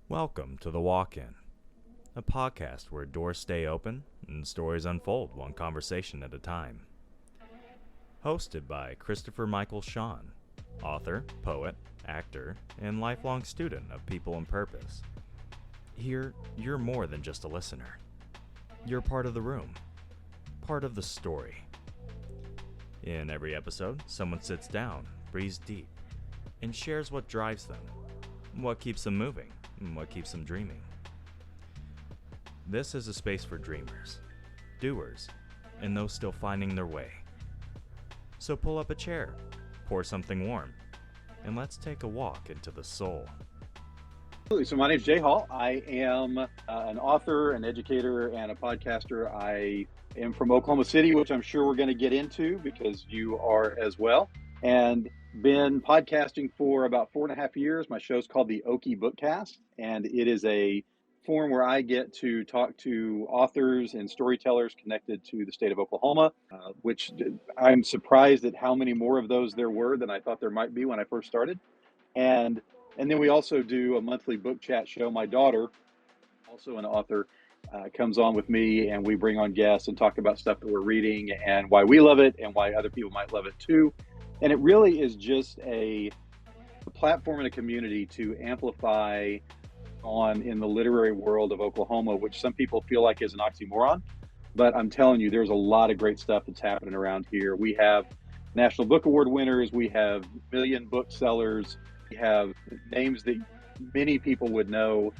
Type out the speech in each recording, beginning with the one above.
Welcome to The Walk-In, a podcast where doors stay open and stories unfold one conversation at a time. Hosted by Christopher Michael Sean, author, poet, actor, and lifelong student of People and Purpose. Here, you're more than just a listener. You're part of the room, part of the story. In every episode, someone sits down, breathes deep, and shares what drives them, what keeps them moving, and what keeps them dreaming. This is a space for dreamers, doers, and those still finding their way. So pull up a chair, pour something warm, and let's take a walk into the soul. Absolutely. So my name is Jay Hall. I am an author, an educator, and a podcaster. I am from Oklahoma City, which I'm sure we're going to get into because you are as well. And been podcasting for about 4.5 years. My show's called the Okie Bookcast, and it is a forum where I get to talk to authors and storytellers connected to the state of Oklahoma, which I'm surprised at how many more of those there were than I thought there might be when I first started. And then we also do a monthly book chat show. My daughter, also an author, comes on with me, and we bring on guests and talk about stuff that we're reading and why we love it and why other people might love it too. And it really is just a platform and a community to amplify on in the literary world of Oklahoma, which some people feel like is an oxymoron. But I'm telling you, there's a lot of great stuff that's happening around here. We have National Book Award winners. We have million booksellers. We have names that many people would know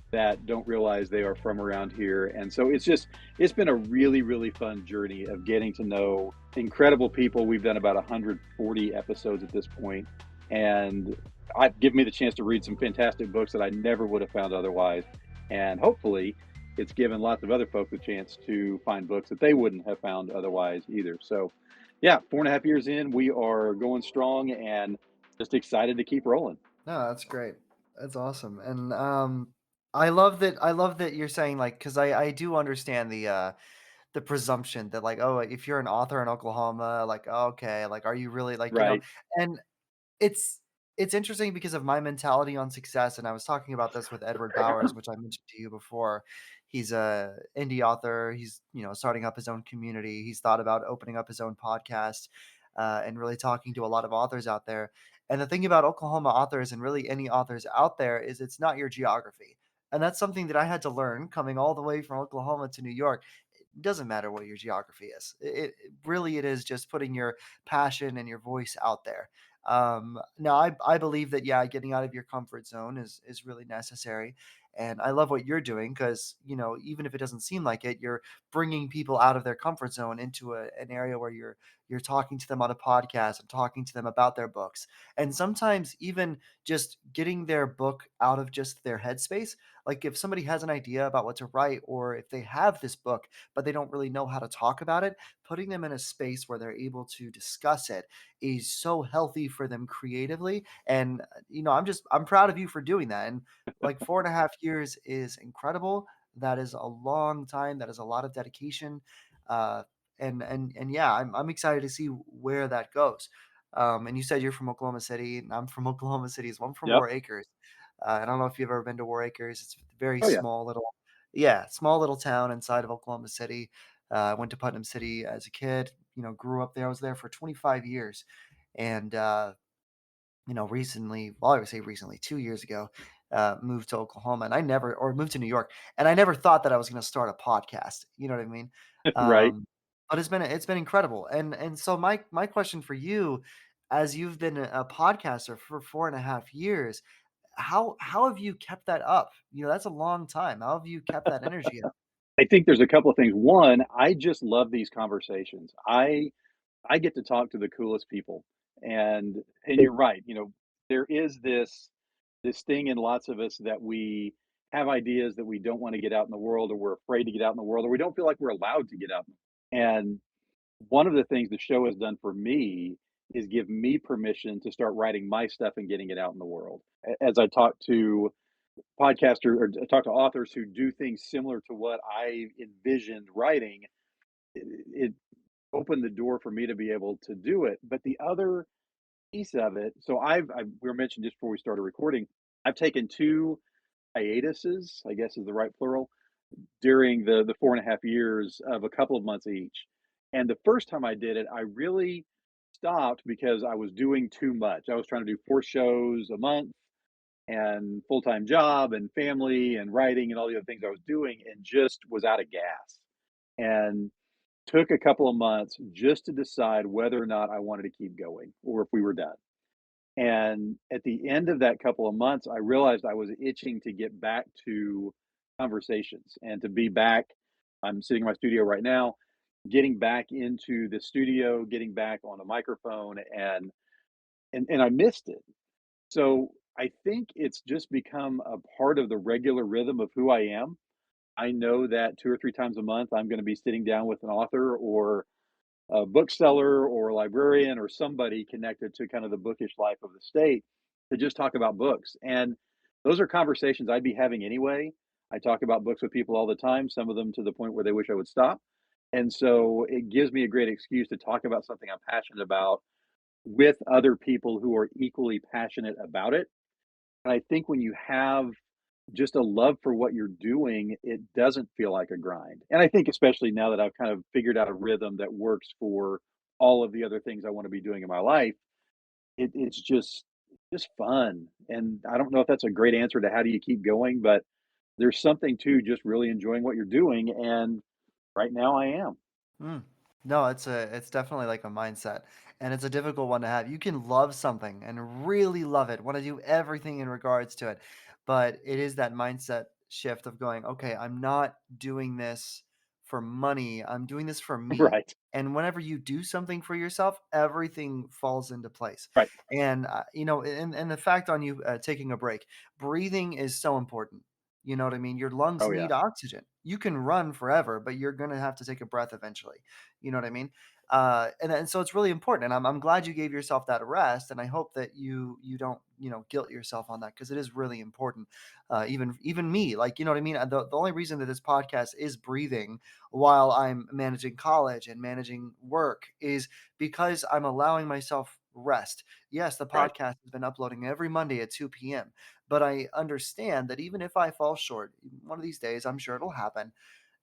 that don't realize they are from around here. And so it's been a really, really fun journey of getting to know incredible people. We've done about 140 episodes at this point, and I've given me the chance to read some fantastic books that I never would have found otherwise. And hopefully it's given lots of other folks a chance to find books that they wouldn't have found otherwise either. So yeah, 4.5 years in, we are going strong and just excited to keep rolling. No, that's great. That's awesome. And I love that you're saying, like, because I do understand the presumption that, like, oh, if you're an author in Oklahoma, like, oh, okay, like, are you really, like, Right. and it's it's interesting because of my mentality on success, and I was talking about this with Edward Bowers, which I mentioned to you before. He's a indie author. He's, starting up his own community. He's thought about opening up his own podcast, and really talking to a lot of authors out there. And the thing about Oklahoma authors and really any authors out there is it's not your geography. And that's something that I had to learn coming all the way from Oklahoma to New York. It doesn't matter what your geography is. It is just putting your passion and your voice out there. Now I believe that, yeah, getting out of your comfort zone is really necessary. And I love what you're doing because, even if it doesn't seem like it, you're bringing people out of their comfort zone into an area where you're talking to them on a podcast and talking to them about their books. And sometimes even just getting their book out of just their headspace. Like if somebody has an idea about what to write, or if they have this book, but they don't really know how to talk about it, putting them in a space where they're able to discuss it is so healthy for them creatively. And, I'm proud of you for doing that. And like 4.5 years is incredible. That is a long time. That is a lot of dedication. Uh, and yeah, I'm excited to see where that goes. And you said you're from Oklahoma City, and I'm from Oklahoma City as well. I'm from Yep. War Acres. I don't know if you've ever been to War Acres. It's a very Oh yeah. small little, yeah, small little town inside of Oklahoma City. I went to Putnam City as a kid. Grew up there. I was there for 25 years, and recently, well, I would say recently, 2 years ago, moved to Oklahoma, and I never, or moved to New York, and I never thought that I was going to start a podcast. You know what I mean? Right. But it's been incredible. And so my question for you, as you've been a podcaster for 4.5 years, how have you kept that up? That's a long time. How have you kept that energy up? I think there's a couple of things. One, I just love these conversations. I get to talk to the coolest people. And you're right, there is this thing in lots of us that we have ideas that we don't want to get out in the world, or we're afraid to get out in the world, or we don't feel like we're allowed to get out. And one of the things the show has done for me is give me permission to start writing my stuff and getting it out in the world. As I talk to podcaster or talk to authors who do things similar to what I envisioned writing, it opened the door for me to be able to do it. But the other piece of it, so we were mentioned just before we started recording, I've taken two hiatuses, I guess is the right plural, during the 4.5 years of a couple of months each. And the first time I did it, I really stopped because I was doing too much. I was trying to do 4 shows a month and full-time job and family and writing and all the other things I was doing and just was out of gas. And took a couple of months just to decide whether or not I wanted to keep going or if we were done. And at the end of that couple of months, I realized I was itching to get back to conversations and to be back. I'm sitting in my studio right now, getting back into the studio, getting back on a microphone, and I missed it. So I think it's just become a part of the regular rhythm of who I am. I know that 2 or 3 times a month I'm going to be sitting down with an author or a bookseller or a librarian or somebody connected to kind of the bookish life of the state to just talk about books. And those are conversations I'd be having anyway. I talk about books with people all the time, some of them to the point where they wish I would stop. And so it gives me a great excuse to talk about something I'm passionate about with other people who are equally passionate about it. And I think when you have just a love for what you're doing, it doesn't feel like a grind. And I think especially now that I've kind of figured out a rhythm that works for all of the other things I want to be doing in my life, it's just fun. And I don't know if that's a great answer to how do you keep going, but there's something to just really enjoying what you're doing. And right now I am. Mm. No, it's definitely like a mindset, and it's a difficult one to have. You can love something and really love it, want to do everything in regards to it, but it is that mindset shift of going, okay, I'm not doing this for money. I'm doing this for me. Right. And whenever you do something for yourself, everything falls into place. Right. And and the fact on you taking a break, breathing is so important. You know what I mean? Your lungs Oh yeah. need oxygen. You can run forever, but you're gonna have to take a breath eventually. You know what I mean? And so it's really important. And I'm glad you gave yourself that rest. And I hope that you don't guilt yourself on that because it is really important. Even me, like you know what I mean. The only reason that this podcast is breathing while I'm managing college and managing work is because I'm allowing myself rest. Yes, the Right. podcast has been uploading every Monday at 2 p.m. But I understand that even if I fall short, one of these days, I'm sure it'll happen.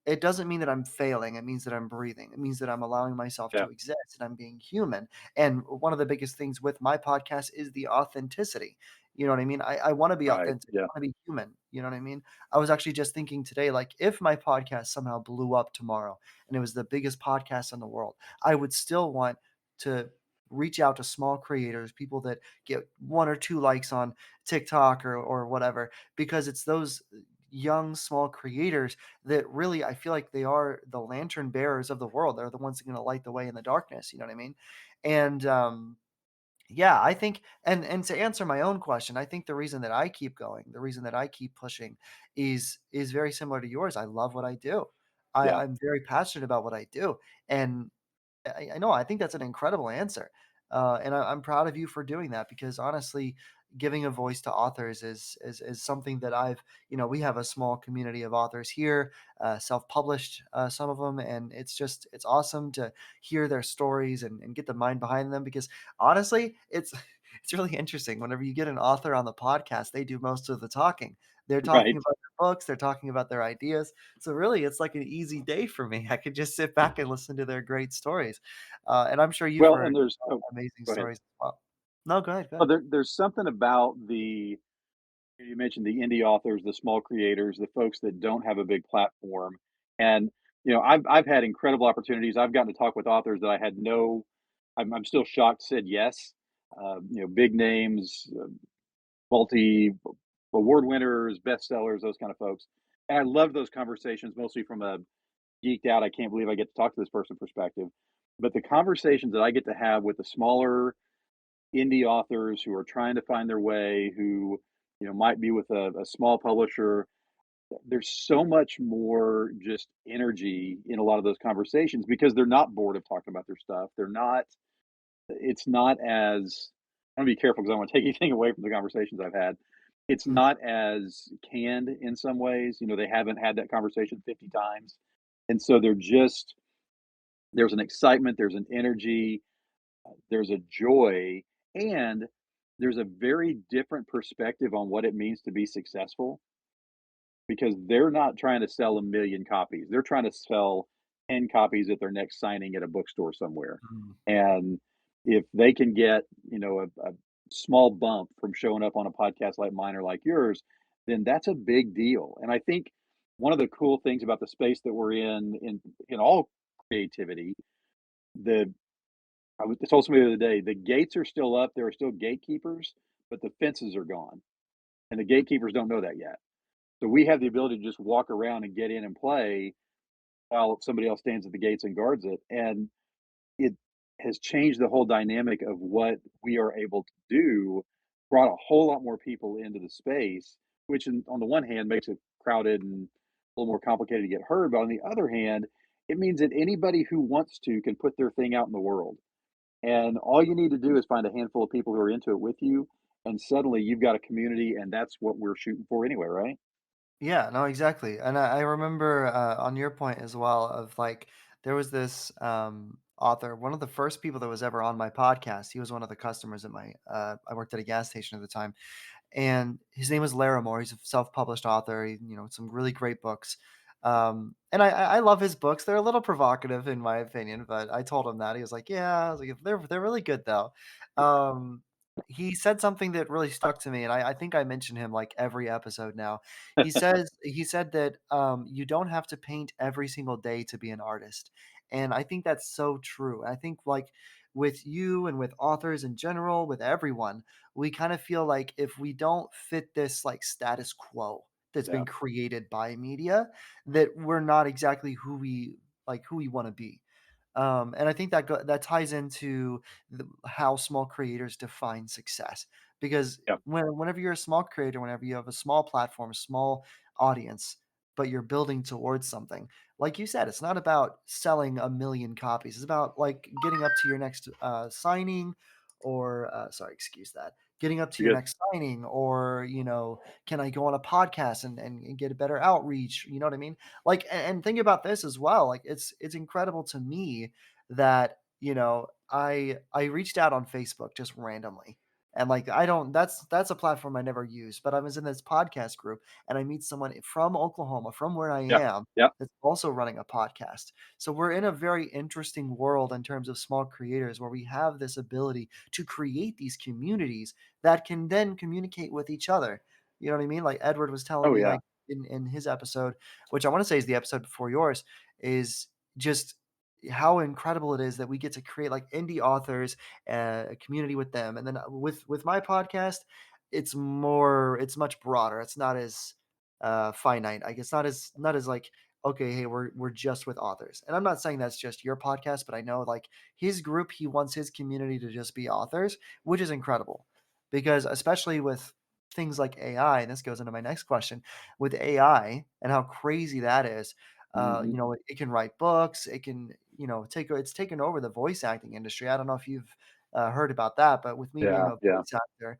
It doesn't mean that I'm failing. It means that I'm breathing. It means that I'm allowing myself Yeah. to exist and I'm being human. And one of the biggest things with my podcast is the authenticity. You know what I mean? I want to be Right. authentic. I Yeah. want to be human. You know what I mean? I was actually just thinking today, like, if my podcast somehow blew up tomorrow and it was the biggest podcast in the world, I would still want to reach out to small creators, people that get 1 or 2 likes on TikTok or whatever, because it's those young, small creators that really I feel like they are the lantern bearers of the world. They're the ones that are gonna light the way in the darkness, you know what I mean? And, yeah, I think and to answer my own question, I think the reason that I keep going, the reason that I keep pushing is very similar to yours. I love what I do. Yeah. I'm very passionate about what I do, and I know. I think that's an incredible answer, and I'm proud of you for doing that because honestly, giving a voice to authors is something that I've we have a small community of authors here, self-published, some of them, and it's awesome to hear their stories and get the mind behind them because honestly, it's it's really interesting. Whenever you get an author on the podcast, they do most of the talking. They're talking Right. about their books, they're talking about their ideas, so really, it's like an easy day for me. I could just sit back and listen to their great stories, and I'm sure you've Well, heard and there's amazing go ahead. stories as well. No, go ahead, go Oh, ahead. there's something about the you mentioned the indie authors, the small creators, the folks that don't have a big platform, and I've had incredible opportunities. I've gotten to talk with authors that I had no. I'm still shocked said yes. Big names, multi award winners, bestsellers, those kind of folks. And I love those conversations mostly from a geeked out. I can't believe I get to talk to this person perspective. But the conversations that I get to have with the smaller indie authors who are trying to find their way, who might be with a small publisher. There's so much more just energy in a lot of those conversations because they're not bored of talking about their stuff. They're not. It's not as. I want to be careful because I don't want to take anything away from the conversations I've had. It's Mm, not as canned in some ways. They haven't had that conversation 50 times, and so they're just. There's an excitement. There's an energy. There's a joy, and there's a very different perspective on what it means to be successful. because they're not trying to sell a million copies. They're trying to sell 10 copies at their next signing at a bookstore somewhere. Mm. And if they can get, a small bump from showing up on a podcast like mine or like yours, then that's a big deal. And I think one of the cool things about the space that we're in all creativity, the I was told somebody the other day, the gates are still up, there are still gatekeepers, but the fences are gone. And the gatekeepers don't know that yet. So we have the ability to just walk around and get in and play while somebody else stands at the gates and guards it. And it has changed the whole dynamic of what we are able to do, brought a whole lot more people into the space, which on the one hand makes it crowded and a little more complicated to get heard. But on the other hand, it means that anybody who wants to can put their thing out in the world. And all you need to do is find a handful of people who are into it with you. And suddenly you've got a community, and that's what we're shooting for anyway, right? Yeah, no, exactly. And I remember on your point as well of like there was this author, one of the first people that was ever on my podcast. He was one of the customers at my I worked at a gas station at the time, and his name was Larimore. He's a self-published author. Some really great books. And I love his books. They're a little provocative in my opinion, but I told him that. He was like, "Yeah," I was like, "They're really good though." Um, he said something that really stuck to me, and I think I mention him like every episode now. He said that you don't have to paint every single day to be an artist, and I think that's so true. I think like with you and with authors in general, with everyone, we kind of feel like if we don't fit this like status quo that's Yeah. been created by media, that we're not exactly who we want to be. And I think that ties into how small creators define success. Because Yeah. whenever you're a small creator, whenever you have a small platform, small audience, but you're building towards something, like you said, it's not about selling a million copies. It's about like getting up to your next signing, or sorry, excuse that. Getting up to your Good. next signing, or can I go on a podcast and get a better outreach? You know what I mean? Like, and think about this as well. Like, it's incredible to me that I reached out on Facebook just randomly, and like I don't that's a platform I never use, but I was in this podcast group and I meet someone from Oklahoma, from where I Yeah. am, Yeah. that's also running a podcast. So we're in a very interesting world in terms of small creators where we have this ability to create these communities that can then communicate with each other. You know what I mean? Like Edward was telling Oh, me, yeah. like in his episode, which I want to say is the episode before yours, is just how incredible it is that we get to create like indie authors, a community with them. And then with my podcast, it's much broader. It's not as finite. I guess not as like, okay, hey, we're just with authors. And I'm not saying that's just your podcast, but I know like his group, he wants his community to just be authors, which is incredible. Because especially with things like AI, and this goes into my next question, with AI and how crazy that is, Mhm. it can write books, it can, it's taken over the voice acting industry. I don't know if you've heard about that, but with me being Yeah. a Yeah. voice actor,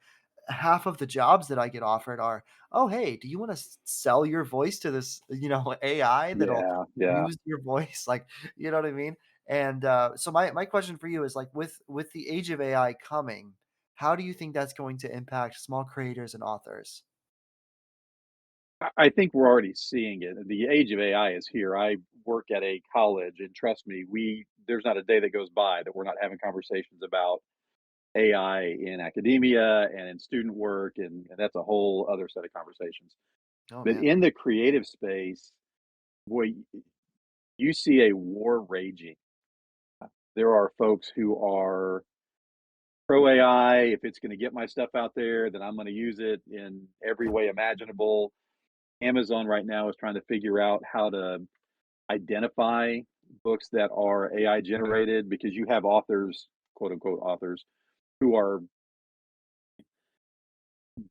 half of the jobs that I get offered are, "Oh, hey, do you wanna sell your voice to this, AI that'll Yeah. Yeah. use your voice?" Like, you know what I mean? And, so my question for you is, like, with the age of AI coming, how do you think that's going to impact small creators and authors? I think we're already seeing it. The age of AI is here. I work at a college, and trust me, we there's not a day that goes by that we're not having conversations about AI in academia and in student work, and that's a whole other set of conversations. Oh, But man. in the creative space, boy, you see a war raging. There are folks who are pro AI. If it's going to get my stuff out there, then I'm going to use it in every way imaginable. Amazon right now is trying to figure out how to identify books that are AI generated because you have authors, quote unquote authors, who are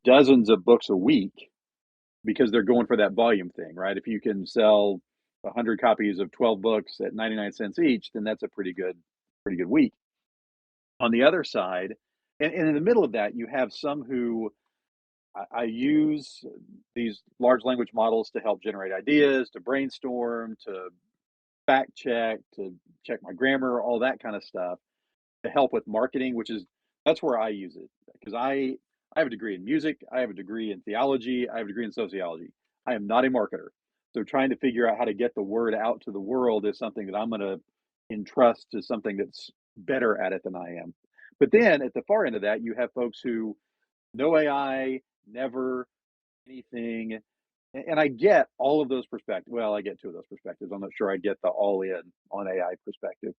dozens of books a week because they're going for that volume thing, right? If you can sell 100 copies of 12 books at 99 cents each, then that's a pretty good week. On the other side, and in the middle of that, you have some who I use these large language models to help generate ideas, to brainstorm, to fact check, to check my grammar, all that kind of stuff to help with marketing, which is that's where I use it because I have a degree in music, I have a degree in theology, I have a degree in sociology. I am not a marketer. So trying to figure out how to get the word out to the world is something that I'm going to entrust to something that's better at it than I am. But then at the far end of that, you have folks who no AI, never anything. And I get all of those perspectives. Well, I get two of those perspectives. I'm not sure I get the all in on AI perspective.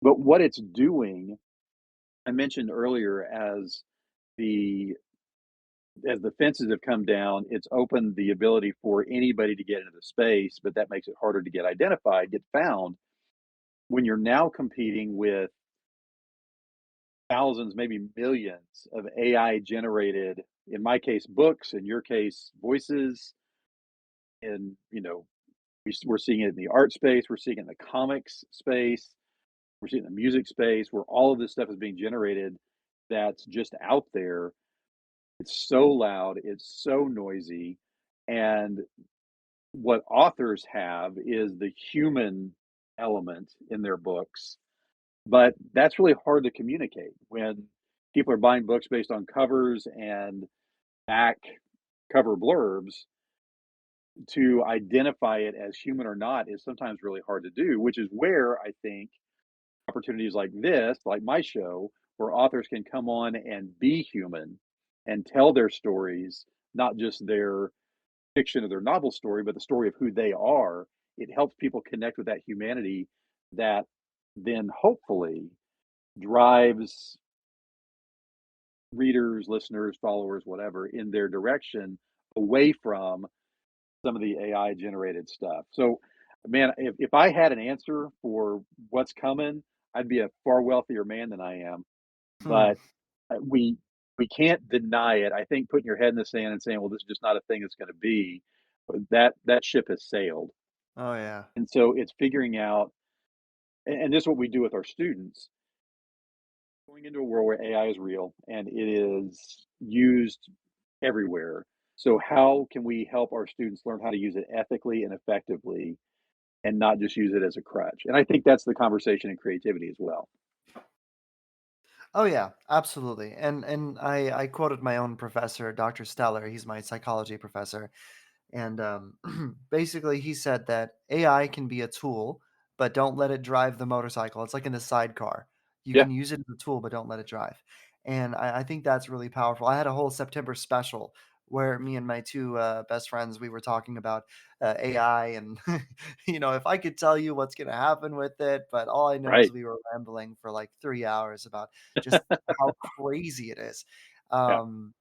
But what it's doing, I mentioned earlier, the as the fences have come down, it's opened the ability for anybody to get into the space, but that makes it harder to get identified, get found. When you're now competing with thousands, maybe millions of AI generated, in my case, books, in your case, voices, and we're seeing it in the art space, we're seeing it in the comics space, we're seeing it in the music space, where all of this stuff is being generated that's just out there. It's so loud, it's so noisy, and what authors have is the human element in their books, but that's really hard to communicate when people are buying books based on covers and back cover blurbs. To identify it as human or not is sometimes really hard to do, which is where I think opportunities like this, like my show, where authors can come on and be human and tell their stories, not just their fiction or their novel story, but the story of who they are. It helps people connect with that humanity that then hopefully drives readers, listeners, followers, whatever, in their direction away from some of the AI generated stuff. So, man, if I had an answer for what's coming, I'd be a far wealthier man than I am. Hmm. But we can't deny it. I think putting your head in the sand and saying, "Well, this is just not a thing that's going to be," that ship has sailed. Oh yeah. And so it's figuring out, and this is what we do with our students, going into a world where AI is real and it is used everywhere. So how can we help our students learn how to use it ethically and effectively and not just use it as a crutch? And I think that's the conversation in creativity as well. Oh yeah, absolutely. And I quoted my own professor, Dr. Steller. He's my psychology professor. And basically, he said that AI can be a tool, but don't let it drive the motorcycle. It's like in the sidecar. You Yeah. can use it as a tool, but don't let it drive. And I think that's really powerful. I had a whole September special where me and my two best friends we were talking about AI, and if I could tell you what's going to happen with it, but all I know is Right. we were rambling for like 3 hours about just how crazy it is. Yeah. Um,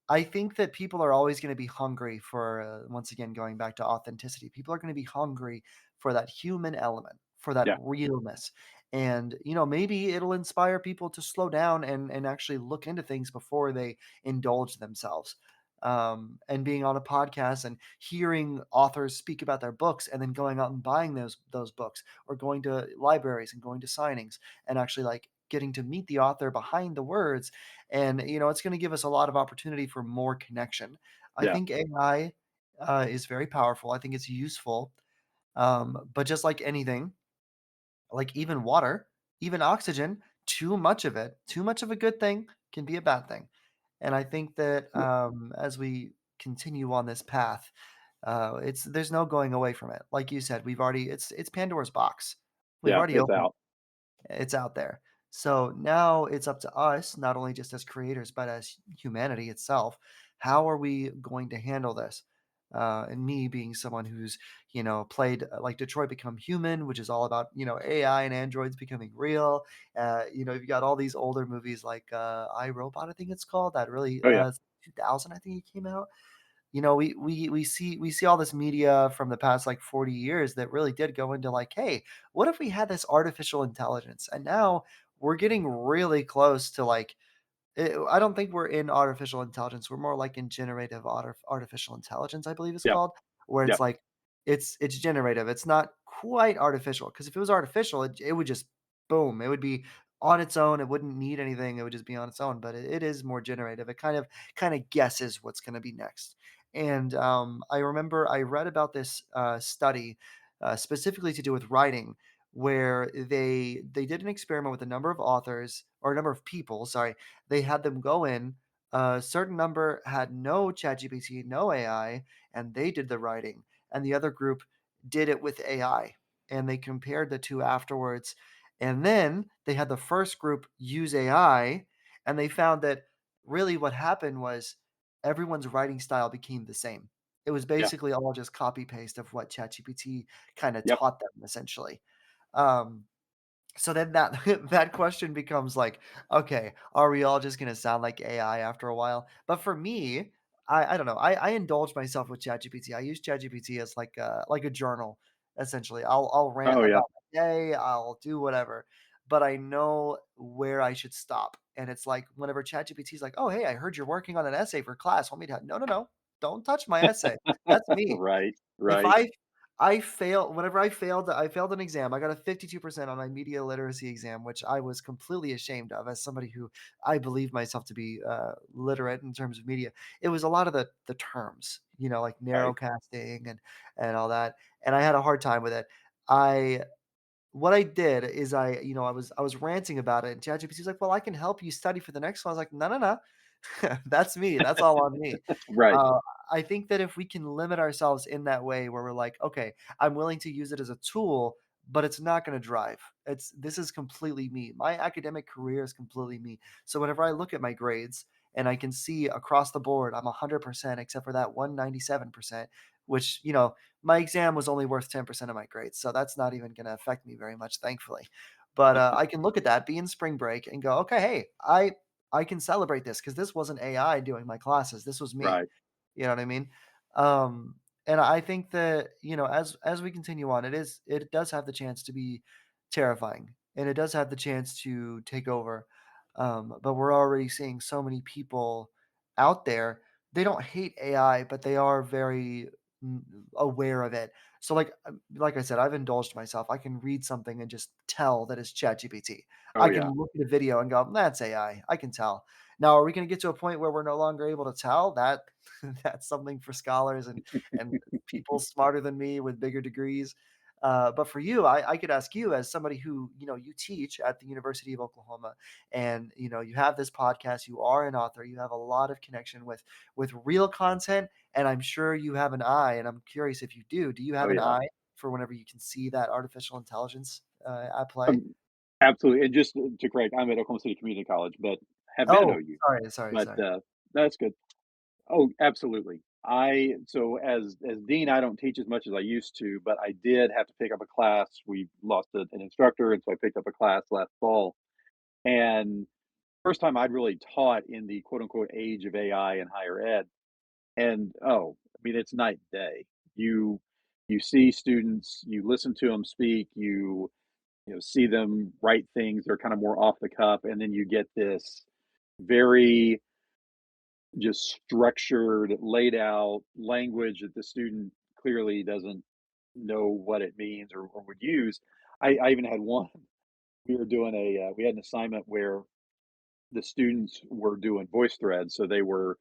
I think that people are always going to be hungry for, once again, going back to authenticity. People are going to be hungry for that human element, for that Yeah. realness. And, maybe it'll inspire people to slow down and actually look into things before they indulge themselves. And being on a podcast and hearing authors speak about their books and then going out and buying those books or going to libraries and going to signings and actually like getting to meet the author behind the words, and it's going to give us a lot of opportunity for more connection. I Yeah. think AI is very powerful. I think it's useful, but just like anything, like even water, even oxygen, too much of it, too much of a good thing can be a bad thing. And I think that as we continue on this path, it's there's no going away from it. Like you said, we've already it's Pandora's box. We've Yeah. already It's opened out. it's out there. So now it's up to us, not only just as creators, but as humanity itself. How are we going to handle this? And me being someone who's, played like Detroit Become Human, which is all about, AI and androids becoming real. You've got all these older movies like I, Robot, I think it's called, that really Oh yeah. 2000, I think it came out. We see all this media from the past like 40 years that really did go into like, hey, what if we had this artificial intelligence? And now we're getting really close to like, I don't think we're in artificial intelligence. We're more like in generative artificial intelligence, I believe it's Yeah. called, where Yeah. it's like it's generative. It's not quite artificial, because if it was artificial, it would just boom. It would be on its own. It wouldn't need anything. It would just be on its own. But it is more generative. It kind of guesses what's going to be next. And I remember I read about this study specifically to do with writing, where they did an experiment with a number of authors or a number of people. Sorry, they had them go in. A certain number had no ChatGPT, no AI, and they did the writing, and the other group did it with AI, and they compared the two afterwards. And then they had the first group use AI, and they found that really what happened was everyone's writing style became the same. It was Yeah. basically all just copy paste of what ChatGPT kind of Yep. taught them essentially. Um, so then that that question becomes like, okay, are we all just gonna sound like AI after a while? But for me, I don't know. I indulge myself with ChatGPT. I use ChatGPT as like a journal, essentially. I'll rant Oh yeah. about my day, I'll do whatever, but I know where I should stop. And it's like whenever ChatGPT is like, oh hey, I heard you're working on an essay for class. Want me to no no no, don't touch my essay. That's me. Right. If Right. I fail whenever I failed an exam, I got a 52% on my media literacy exam, which I was completely ashamed of as somebody who I believe myself to be, literate in terms of media. It was a lot of the terms, like Right. narrowcasting and all that, and I had a hard time with it. I What I did is I was ranting about it, and ChatGPT was like, "Well, I can help you study for the next one." I was like, "No, no, no. That's me. That's all on me." Right. Uh, I think that if we can limit ourselves in that way where we're like, "Okay, I'm willing to use it as a tool, but it's not gonna drive. This is completely me. My academic career is completely me." So whenever I look at my grades and I can see across the board, I'm 100% except for that 197%, which, my exam was only worth 10% of my grades, so that's not even gonna affect me very much, thankfully. But, I can look at that, be in spring break, and go, "Okay, hey, I can celebrate this because this wasn't AI doing my classes, this was me." Right. You know what I mean? Um, and I think that, as we continue on, it does have the chance to be terrifying, and it does have the chance to take over. But we're already seeing so many people out there, they don't hate AI, but they are very mm, aware of it. So like I said, I've indulged myself. I can read something and just tell that it's ChatGPT. Oh I can yeah. look at a video and go, "That's AI. I can tell." Now, are we gonna get to a point where we're no longer able to tell? That's something for scholars and people smarter than me with bigger degrees. But for you, I could ask you as somebody who, you teach at the University of Oklahoma, and you have this podcast, you are an author, you have a lot of connection with real content, and I'm sure you have an eye, and I'm curious if you do. Do you Oh have an yeah. eye for whenever you can see that artificial intelligence at play? Um, Absolutely. And just to correct, I'm at Oklahoma City Community College, but have been at Oh, OU. sorry, sorry, But sorry. that's good. Oh, absolutely. I so as dean, I don't teach as much as I used to, but I did have to pick up a class. We lost an instructor, and so I picked up a class last fall. And first time I'd really taught in the quote unquote age of AI in higher ed. And oh, I mean, it's night and day. You you see students, you listen to them speak, you see them write things. They're kind of more off the cuff, and then you get this very just structured, laid out language that the student clearly doesn't know what it means or would use. I even had one. We were doing we had an assignment where the students were doing voice threads, so they were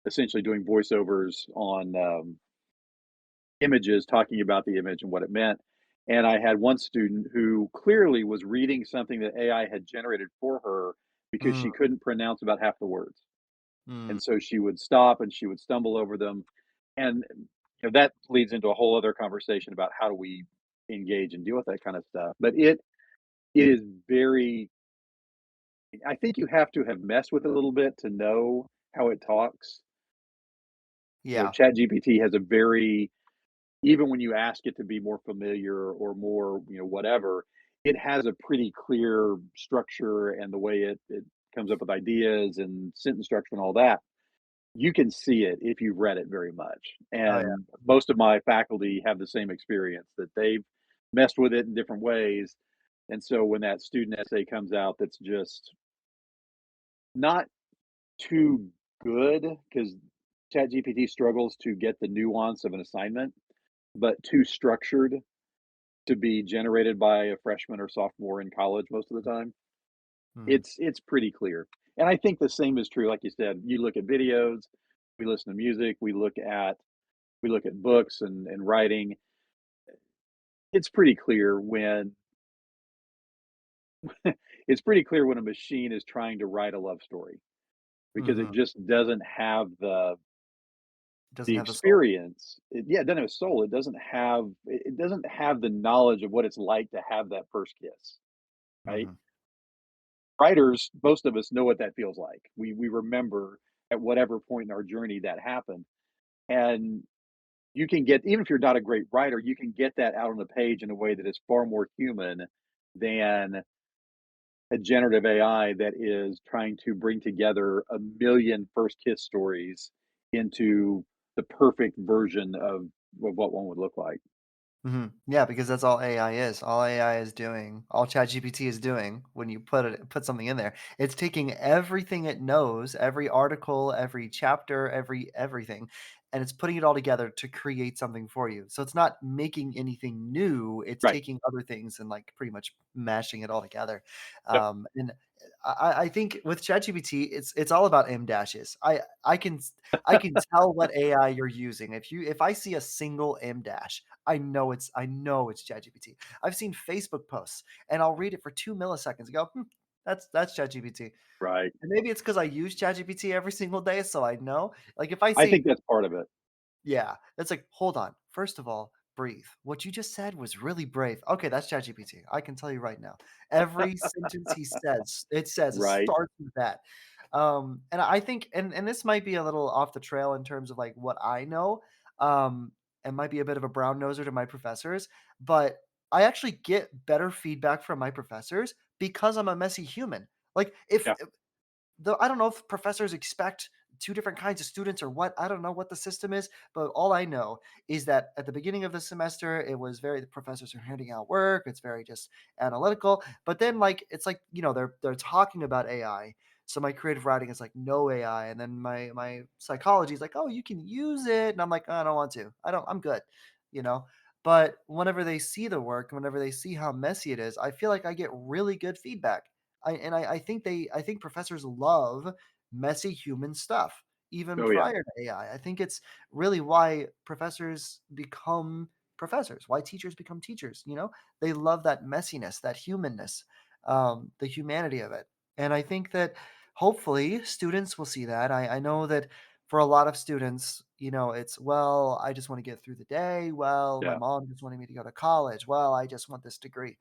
essentially doing voiceovers on images, talking about the image and what it meant. And I had one student who clearly was reading something that AI had generated for her because Mm, she couldn't pronounce about half the words. mm, And so she would stop and she would stumble over them. And that leads into a whole other conversation about how do we engage and deal with that kind of stuff. But it is very I think you have to have messed with it a little bit to know how it talks. yeah, ChatGPT has a very even when you ask it to be more familiar or more, whatever, it has a pretty clear structure and the way it comes up with ideas and sentence structure and all that. You can see it if you've read it very much. oh yeah, And most of my faculty have the same experience that they've messed with it in different ways. And so when that student essay comes out that's just not too good, because ChatGPT struggles to get the nuance of an assignment, but too structured to be generated by a freshman or sophomore in college most of the time, mm, it's pretty clear. And I think the same is true, like you said, you look at videos, we listen to music, we look at books and writing. It's pretty clear when it's pretty clear when a machine is trying to write a love story because it Mhm. just doesn't have It the doesn't have the soul. experience. Yeah, it doesn't have a soul. It doesn't have the knowledge of what it's like to have that first kiss, right? Mhm. Writers, most of us know what that feels like. We remember at whatever point in our journey that happened. And you can get, even if you're not a great writer, you can get that out on the page in a way that is far more human than a generative AI that is trying to bring together a million first kiss stories into the perfect version of what one would look like. Mhm. Yeah, because that's all AI is. All AI is doing, all ChatGPT is doing when you put something in there, it's taking everything it knows, every article, every chapter, everything, and it's putting it all together to create something for you. So it's not making anything new, it's Right. taking other things and like pretty much mashing it all together. Yep. And I think with ChatGPT, it's all about M dashes. I can tell what AI you're using. If I see a single M dash, I know it's ChatGPT. I've seen Facebook posts and I'll read it for 2 milliseconds and go, that's ChatGPT. Right. And maybe it's because I use ChatGPT every single day, so I know. Like if I I think see that's part of it. yeah, it's like, "Hold on. First of all, breathe. What you just said was really brave." Okay, that's ChatGPT. I can tell you right now. Every sentence he says, it Right. starts with that. And I think and this might be a little off the trail in terms of, like, what I know, um, and might be a bit of a brown noser to my professors, but I actually get better feedback from my professors because I'm a messy human. Like, if Yeah. though I don't know if professors expect 2 different kinds of students or what. I don't know what the system is, but all I know is that at the beginning of the semester, it was very the professors are handing out work, it's very just analytical, but then, like, it's like, they're talking about AI, so my creative writing is like, "No AI," and then my psychology is like, "Oh, you can use it," and I'm like, "I don't want to. I'm good," you know? But whenever they see the work, whenever they see how messy it is, I feel like I get really good feedback. I think professors love messy human stuff even Oh yeah. prior to AI. I think it's really why professors become professors, why teachers become teachers, you know? They love that messiness, that humanness, the humanity of it. And I think that hopefully students will see that. I know that for a lot of students, it's, well, I just want to get through the day. Well, my Yeah. mom just wanted me to go to college. Well, I just want this degree.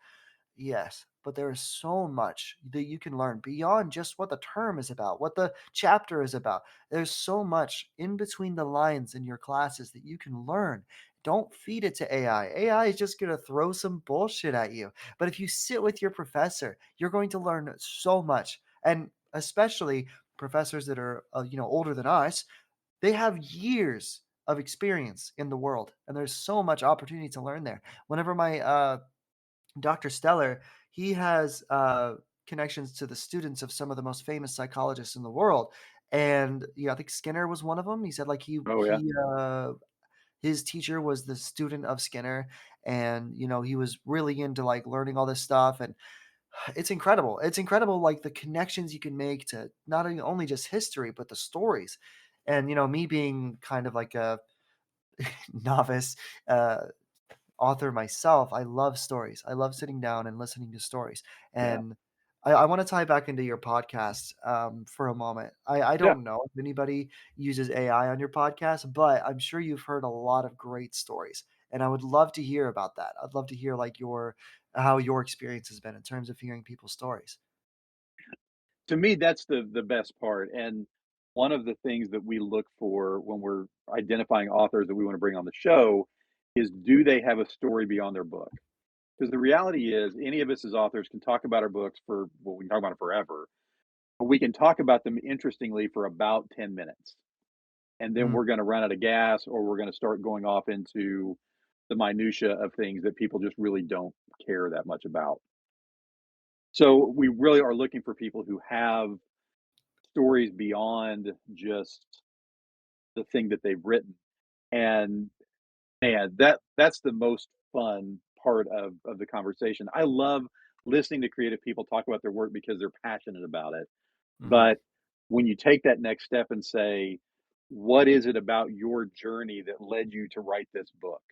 Yes, but there is so much that you can learn beyond just what the term is about, what the chapter is about. There's so much in between the lines in your classes that you can learn. Don't feed it to AI. AI is just going to throw some bullshit at you. But if you sit with your professor, you're going to learn so much. And especially professors that are older than us, they have years of experience in the world, and there's so much opportunity to learn there. Whenever my Dr. Stellar, he has connections to the students of some of the most famous psychologists in the world, and I think Skinner was one of them. He said like Oh yeah. his teacher was the student of Skinner, and he was really into like learning all this stuff, and it's incredible. It's incredible, like the connections you can make to not only just history but the stories, and me being kind of like a novice. Author myself, I love stories. I love sitting down and listening to stories. Yeah. And I want to tie back into your podcast for a moment. I Yeah. don't know if anybody uses AI on your podcast, but I'm sure you've heard a lot of great stories. And I would love to hear about that. I'd love to hear like your how your experience has been in terms of hearing people's stories. To me, that's the best part. And one of the things that we look for when we're identifying authors that we want to bring on the show is, do they have a story beyond their book? Because the reality is, any of us as authors can talk about our books for, well, we can talk about it forever, but we can talk about them interestingly for about 10 minutes. And then Mhm, we're going to run out of gas, or we're going to start going off into the minutia of things that people just really don't care that much about. So we really are looking for people who have stories beyond just the thing that they've written. And man, that's the most fun part of the conversation. I love listening to creative people talk about their work because they're passionate about it. mhm, But when you take that next step and say, what is it about your journey that led you to write this book?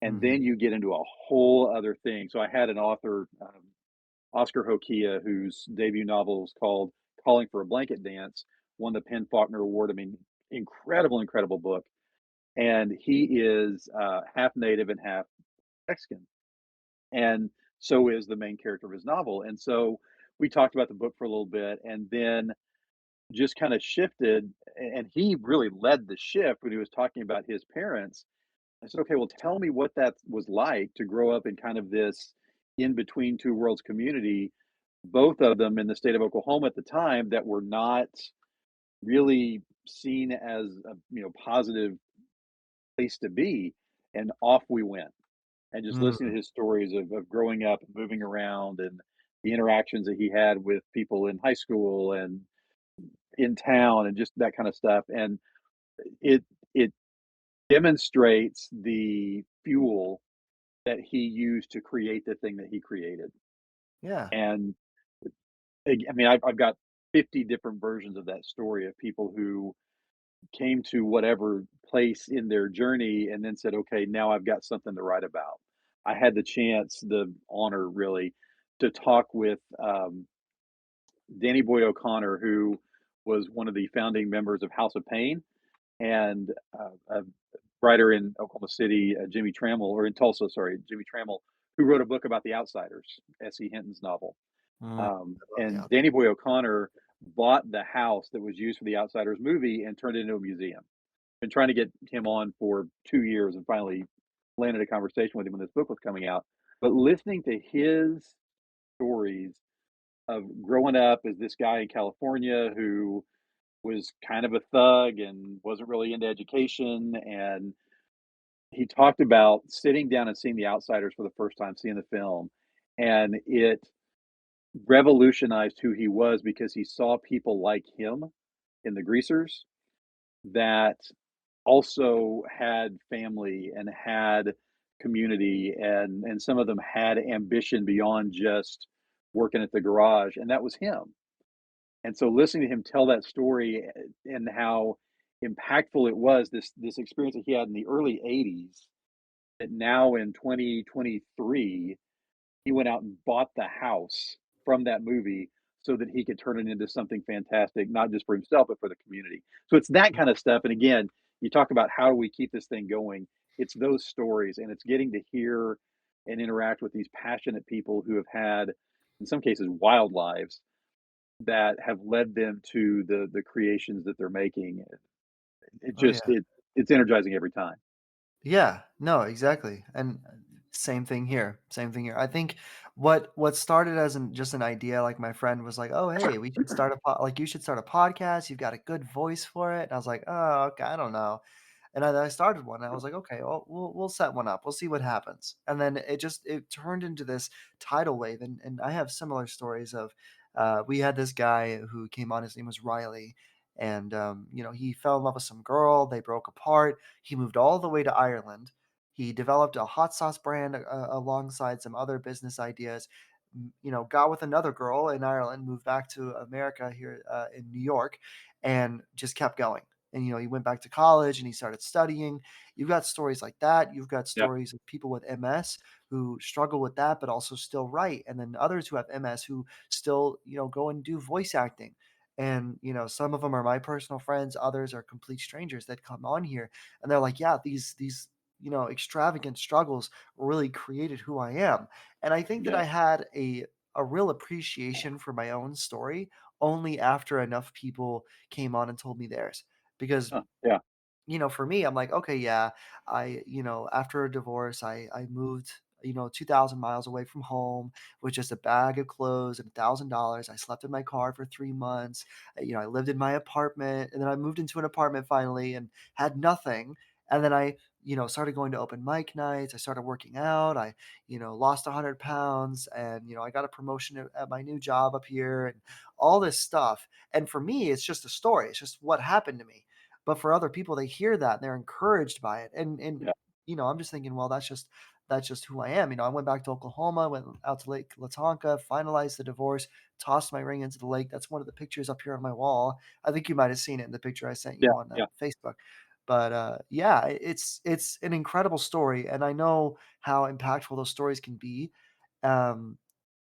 And mhm, then you get into a whole other thing. So I had an author, Oscar Hokia, whose debut novel was called Calling for a Blanket Dance, won the Penn Faulkner Award. I mean, incredible book. And he is half native and half Mexican. And so is the main character of his novel. And so we talked about the book for a little bit and then just kind of shifted. And he really led the shift when he was talking about his parents. I said, okay, well, tell me what that was like to grow up in kind of this in between two worlds community, both of them in the state of Oklahoma at the time that were not really seen as a positive place to be. And off we went. And just listening Mm, to his stories of growing up and moving around and the interactions that he had with people in high school and in town and just that kind of stuff. And it demonstrates the fuel that he used to create the thing that he created. yeah. And I mean, I've got 50 different versions of that story of people who came to whatever place in their journey and then said, okay, now I've got something to write about. I had the chance, the honor really, to talk with Danny Boyd O'Connor, who was one of the founding members of House of Pain, and a writer in Oklahoma City, Jimmy Trammell, or in Tulsa, sorry, Jimmy Trammell, who wrote a book about the Outsiders, S.E. Hinton's novel. Mm, I love the And outdoors. Danny Boy O'Connor bought the house that was used for the Outsiders movie and turned it into a museum. Been trying to get him on for 2 years and finally landed a conversation with him when this book was coming out. But listening to his stories of growing up as this guy in California who was kind of a thug and wasn't really into education. And he talked about sitting down and seeing The Outsiders for the first time, seeing the film. And it revolutionized who he was because he saw people like him in the greasers that also had family and had community and some of them had ambition beyond just working at the garage and that was him. And so listening to him tell that story and how impactful it was, this experience that he had in the early 80s, that now in 2023 he went out and bought the house from that movie so that he could turn it into something fantastic, not just for himself, but for the community. So it's that kind of stuff. And again, you talk about how do we keep this thing going? It's those stories, and it's getting to hear and interact with these passionate people who have had, in some cases, wild lives that have led them to the creations that they're making. It Oh just yeah. it's energizing every time. Yeah, no, exactly. And same thing here. Same thing here. I think what started as just an idea, like my friend was like, "Oh, hey, we should start a like you should start a podcast. You've got a good voice for it." And I was like, "Oh, okay, I don't know." And I started one. And I was like, "Okay, well, we'll set one up. We'll see what happens." And then it turned into this tidal wave. And I have similar stories of we had this guy who came on. His name was Riley, and he fell in love with some girl. They broke apart. He moved all the way to Ireland. He developed a hot sauce brand alongside some other business ideas. Got with another girl in Ireland, moved back to America here in New York, and just kept going. And he went back to college and he started studying. You've got stories like that. You've got Yeah, stories of people with MS who struggle with that, but also still write, and then others who have MS who still go and do voice acting. And some of them are my personal friends, others are complete strangers that come on here and they're like, yeah, these extravagant struggles really created who I am. And I think that I yes. had a real appreciation for my own story only after enough people came on and told me theirs. Because Yeah, for me, I'm like, okay, yeah, after a divorce, I moved, 2,000 miles away from home with just a bag of clothes and $1,000. I slept in my car for 3 months. I lived in my apartment, and then I moved into an apartment finally and had nothing. And then I, started going to open mic nights. I started working out. I, lost 100 pounds, and I got a promotion at my new job up here, and all this stuff. And for me, it's just a story. It's just what happened to me, but for other people, they hear that and they're encouraged by it. And yeah, I'm just thinking, well, that's just who I am. I went back to Oklahoma, went out to Lake Latonka, finalized the divorce, tossed my ring into the lake. That's one of the pictures up here on my wall. I think you might have seen it in the picture I sent yeah, you on yeah. Facebook. But yeah, it's an incredible story, and I know how impactful those stories can be. Um,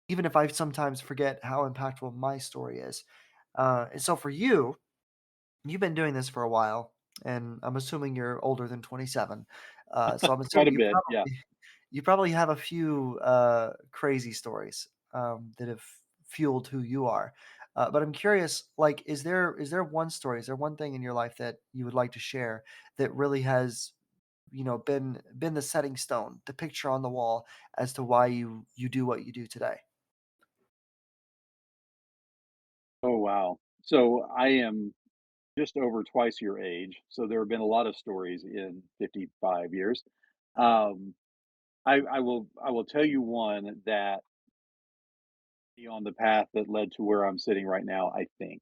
Even if I sometimes forget how impactful my story is. And so for you, you've been doing this for a while, and I'm assuming you're older than 27. So I'm Quite a assuming bit. Yeah. you probably have a few crazy stories that have fueled who you are. But I'm curious, like, is there one story, is there one thing in your life that you would like to share that really has, been the setting stone, the picture on the wall as to why you do what you do today? Oh, wow. So I am just over twice your age. So there have been a lot of stories in 55 years. Um, I will tell you one that on the path that led to where I'm sitting right now, I think.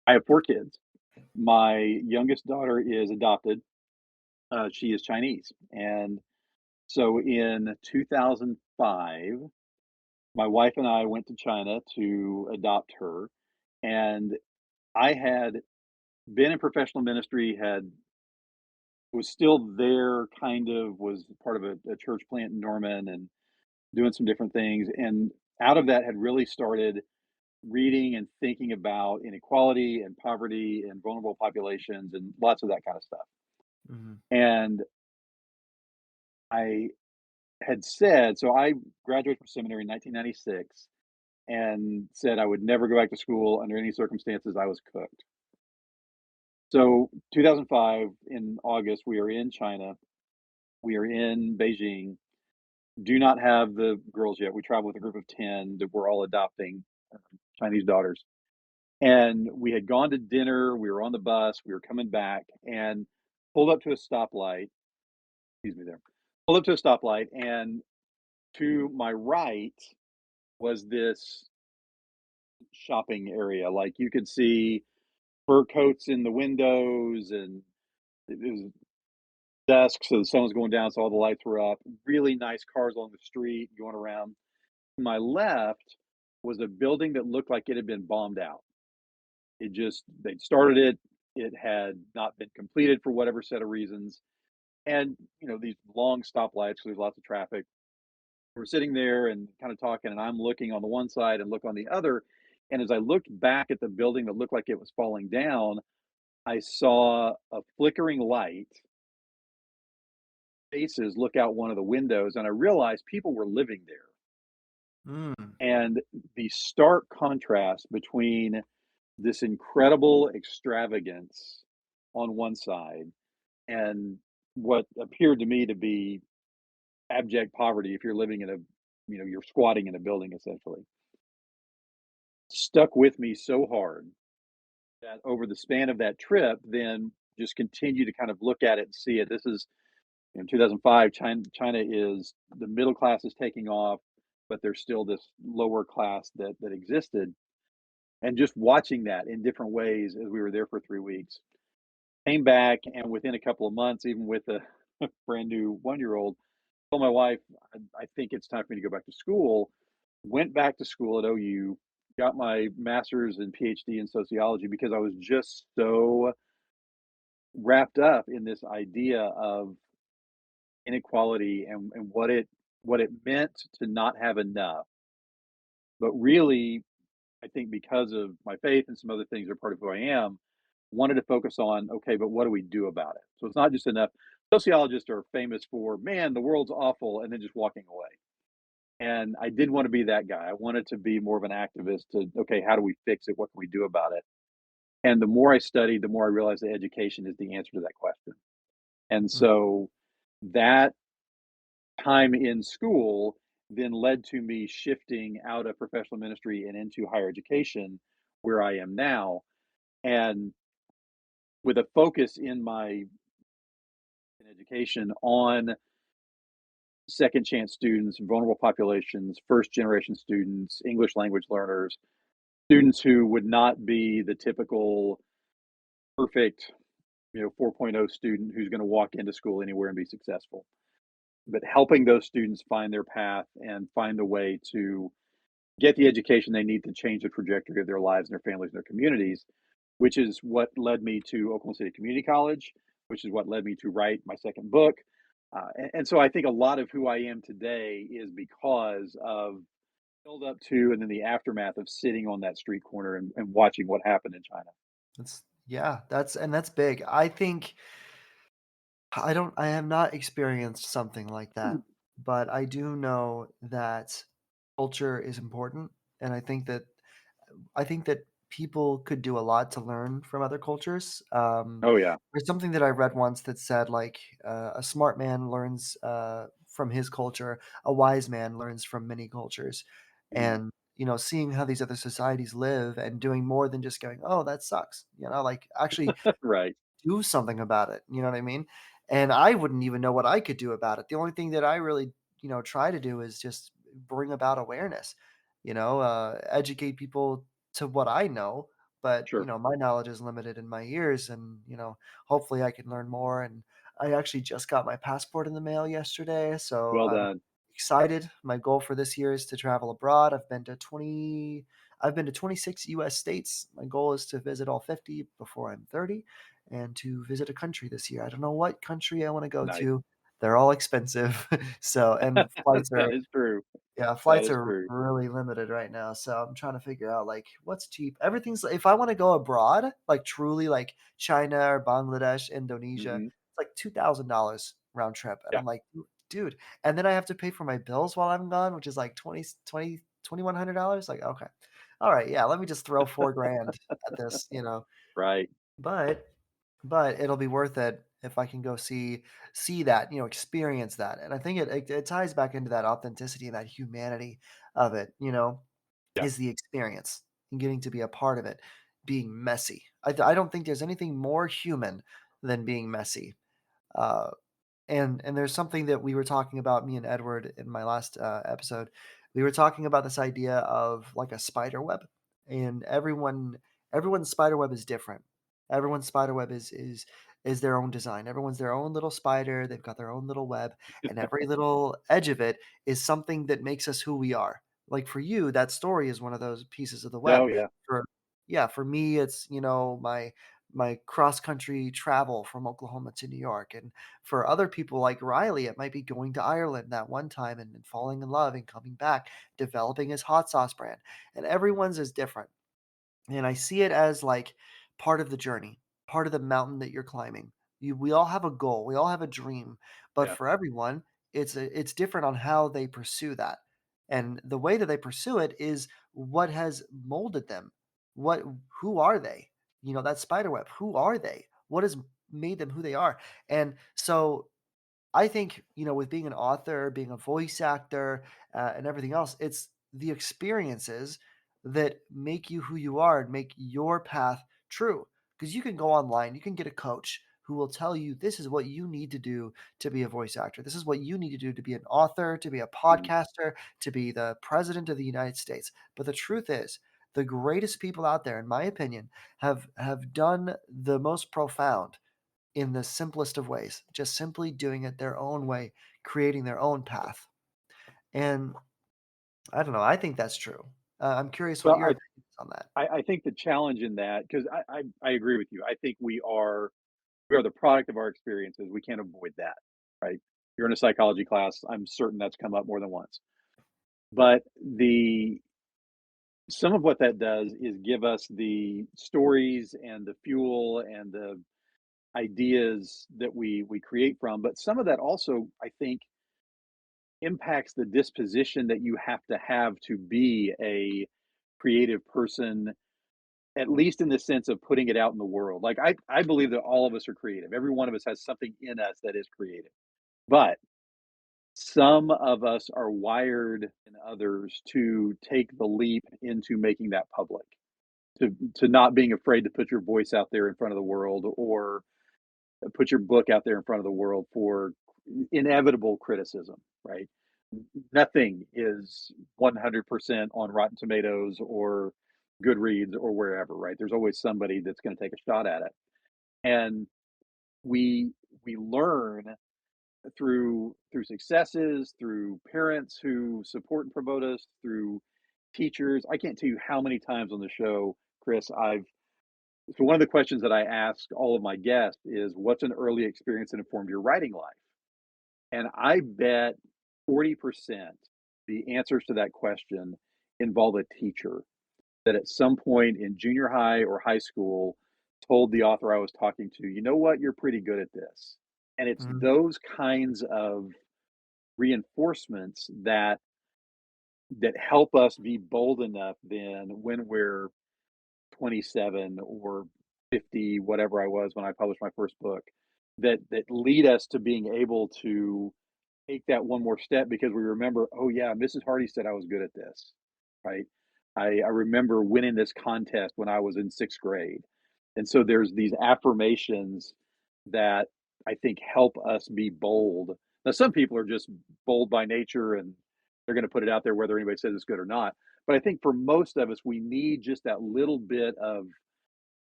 I have 4 kids. My youngest daughter is adopted. She is Chinese. And so in 2005, my wife and I went to China to adopt her. And I had been in professional ministry, had was still there, kind of was part of a church plant in Norman and doing some different things. And out of that had really started reading and thinking about inequality and poverty and vulnerable populations and lots of that kind of stuff. Mhm. And I had said, so I graduated from seminary in 1996 and said I would never go back to school under any circumstances. I was cooked. So 2005 in August, we are in China. We are in Beijing. Do not have the girls yet. We travel with a group of 10 that we're all adopting Chinese daughters. And we had gone to dinner. We were on the bus. We were coming back and pulled up to a stoplight. Excuse me there. Pulled up to a stoplight. And to my right was this shopping area. Like you could see fur coats in the windows and it was dusk. So the sun was going down. So all the lights were up. Really nice cars along the street going around. To my left was a building that looked like it had been bombed out. They'd started it. It had not been completed for whatever set of reasons. And, these long stoplights, so there's lots of traffic. We're sitting there and kind of talking, and I'm looking on the one side and look on the other. And as I looked back at the building that looked like it was falling down, I saw a flickering light, faces look out one of the windows, and I realized people were living there. Mm. And the stark contrast between this incredible extravagance on one side and what appeared to me to be abject poverty if you're living in you're squatting in a building essentially, stuck with me so hard that over the span of that trip, then just continue to kind of look at it and see it. This is in 2005, China is the middle class is taking off, but there's still this lower class that existed. And just watching that in different ways as we were there for 3 weeks. Came back, and within a couple of months, even with a brand new 1-year-old, told my wife, I think it's time for me to go back to school. Went back to school at OU, got my master's and PhD in sociology because I was just so wrapped up in this idea of inequality and what it meant to not have enough. But really, I think because of my faith and some other things are part of who I am, wanted to focus on, okay, but what do we do about it? So it's not just enough. Sociologists are famous for, man, the world's awful, and then just walking away. And I did want to be that guy. I wanted to be more of an activist to, okay, how do we fix it? What can we do about it? And the more I studied, the more I realized that education is the answer to that question. And Mm. so that time in school then led to me shifting out of professional ministry and into higher education where I am now. And with a focus in my education on second chance students, vulnerable populations, first generation students, English language learners, students who would not be the typical perfect, 4.0 student who's going to walk into school anywhere and be successful, but helping those students find their path and find a way to get the education they need to change the trajectory of their lives and their families and their communities, which is what led me to Oklahoma City Community College, which is what led me to write my second book. And so I think a lot of who I am today is because of build up to and then the aftermath of sitting on that street corner and watching what happened in China. Yeah, that's big. I have not experienced something like that, but I do know that culture is important, and I think that people could do a lot to learn from other cultures. Oh yeah. There's something that I read once that said like a smart man learns from his culture, a wise man learns from many cultures, Mhm. and seeing how these other societies live and doing more than just going, oh, that sucks, like actually Right. do something about it, you know what I mean? And I wouldn't even know what I could do about it. The only thing that I really, try to do is just bring about awareness, educate people to what I know, but, Sure. my knowledge is limited in my ears and, hopefully I can learn more. And I actually just got my passport in the mail yesterday, so Well I'm done. excited. My goal for this year is to travel abroad. I've been to 26 US states. My goal is to visit all 50 before I'm 30 and to visit a country this year. I don't know what country I want to go Nice. to. They're all expensive. So, and flights That are, is true. yeah, That flights is are true. really limited right now. So I'm trying to figure out like what's cheap. If I want to go abroad, like truly like China or Bangladesh, Indonesia, Hmm. it's like $2,000 round trip. And Yeah. I'm like, dude, and then I have to pay for my bills while I'm gone, which is like 2100 dollars. Like, okay. All right, yeah, let me just throw 4 grand at this. Right. But it'll be worth it if I can go see that, experience that. And I think it ties back into that authenticity and that humanity of it, Yeah. is the experience and getting to be a part of it, being messy. I don't think there's anything more human than being messy. Uh, and there's something that we were talking about, me and Edward, in my last episode. We were talking about this idea of like a spider web, and everyone's spider web is different. Everyone's spider web is their own design. Everyone's their own little spider. They've got their own little web, and every little edge of it is something that makes us who we are. Like for you, that story is one of those pieces of the Oh web. yeah. For Yeah, for me, it's my cross country travel from Oklahoma to New York, and for other people like Riley, it might be going to Ireland that one time and falling in love and coming back, developing his hot sauce brand. And everyone's is different. And I see it as like part of the journey, part of the mountain that you're climbing. We all have a goal, we all have a dream, but Yeah. for everyone, it's different on how they pursue that. And the way that they pursue it is what has molded them. What Who are they? That spider web. Who are they? What has made them who they are? And so I think, with being an author, being a voice actor, and everything else, it's the experiences that make you who you are and make your path true. Because you can go online, you can get a coach who will tell you this is what you need to do to be a voice actor. This is what you need to do to be an author, to be a Mhm. podcaster, to be the president of the United States. But the truth is, the greatest people out there, in my opinion, have done the most profound in the simplest of ways, just simply doing it their own way, creating their own path. And I don't know, I think that's true. I'm curious what Well, your opinion is on that. I think the challenge in that, because I agree with you. I think we are the product of our experiences. We can't avoid that, right? You're in a psychology class. I'm certain that's come up more than once. But the some of what that does is give us the stories and the fuel and the ideas that we create from. But some of that also, I think, impacts the disposition that you have to be a creative person, at least in the sense of putting it out in the world. Like I believe that all of us are creative. Every one of us has something in us that is creative. But some of us are wired and others to take the leap into making that public, to not being afraid to put your voice out there in front of the world, or put your book out there in front of the world for inevitable criticism, right? Nothing is 100% on Rotten Tomatoes or Goodreads or wherever, right? There's always somebody that's going to take a shot at it. And we we learn through successes, through parents who support and promote us, through teachers. I can't tell you how many times on the show, Chris, I've so one of the questions that I ask all of my guests is, what's an early experience that informed your writing life? And I bet 40% the answers to that question involve a teacher that at some point in junior high or high school told the author I was talking to, you know what, you're pretty good at this. And it's Mhm. those kinds of reinforcements that help us be bold enough then when we're 27 or 50, whatever I was when I published my first book, that lead us to being able to take that one more step because we remember, oh yeah, Mrs. Hardy said I was good at this, right? I remember winning this contest when I was in sixth grade. And so there's these affirmations that I think help us be bold. Now, some people are just bold by nature and they're going to put it out there whether anybody says it's good or not. But I think for most of us, we need just that little bit of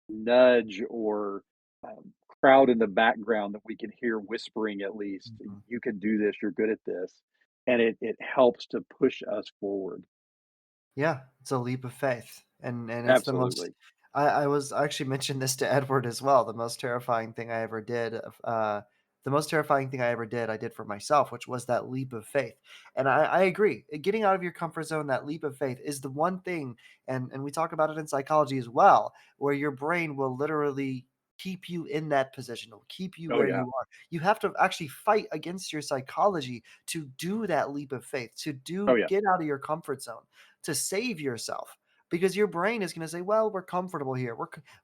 nudge or crowd in the background that we can hear whispering at least, Mhm. you can do this, you're good at this. And it helps to push us forward. Yeah, it's a leap of faith, and it's the most. Absolutely. I actually mentioned this to Edward as well. The most terrifying thing I ever did, the most terrifying thing I did for myself, which was that leap of faith. And I agree. Getting out of your comfort zone, that leap of faith, is the one thing, and we talk about it in psychology as well, where your brain will literally keep you in that position, will keep you Oh where yeah. you are. You have to actually fight against your psychology to do that leap of faith, to Oh do yeah. get out of your comfort zone, to save yourself, because your brain is going to say, well, we're comfortable here,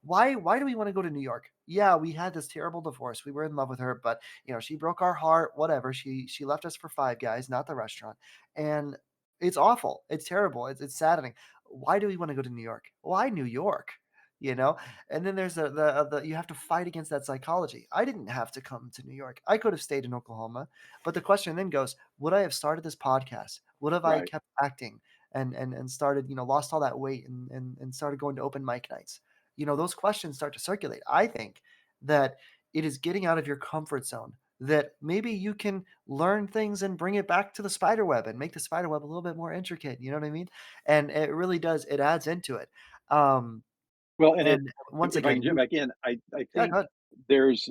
why do we want to go to New York? Yeah, we had this terrible divorce, we were in love with her, but she broke our heart, whatever, she left us for Five Guys, not the restaurant. And it's awful, it's terrible, it's saddening. Why do we want to go to New York? Why New York? you know and then there's the you have to fight against that psychology. I didn't have to come to New York, I could have stayed in Oklahoma. But the question then goes, would I have started this podcast? Would have I Right. kept acting and started, lost all that weight and started going to open mic nights? Those questions start to circulate. I think that it is getting out of your comfort zone that maybe you can learn things and bring it back to the spider web and make the spider web a little bit more intricate. You know what I mean? And it really does. It adds into it. Um, Well, and and once if I again, can jump back in, I yeah, go think ahead. there's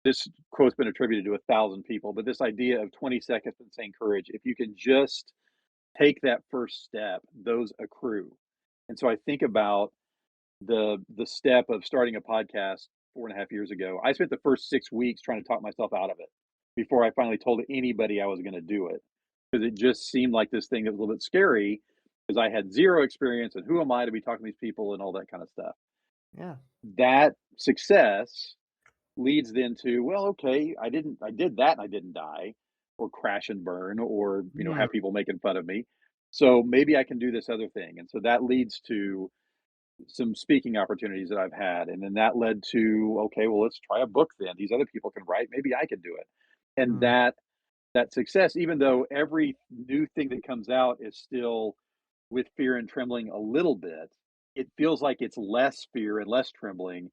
this quote's been attributed to 1,000 people, but this idea of 20 seconds of insane courage, if you can just take that first step, those accrue. And so I think about the step of starting a podcast 4.5 years ago. I spent the first 6 weeks trying to talk myself out of it before I finally told anybody I was going to do it because it just seemed like this thing that was a little bit scary because I had zero experience and who am I to be talking to these people and all that kind of stuff. Yeah. That success leads then to, well, okay, I did that and I didn't die or crash and burn or, Mm, have people making fun of me. So maybe I can do this other thing. And so that leads to some speaking opportunities that I've had. And then that led to, okay, well, let's try a book then. These other people can write, maybe I can do it. And mm, that success, even though every new thing that comes out is still with fear and trembling a little bit, it feels like it's less fear and less trembling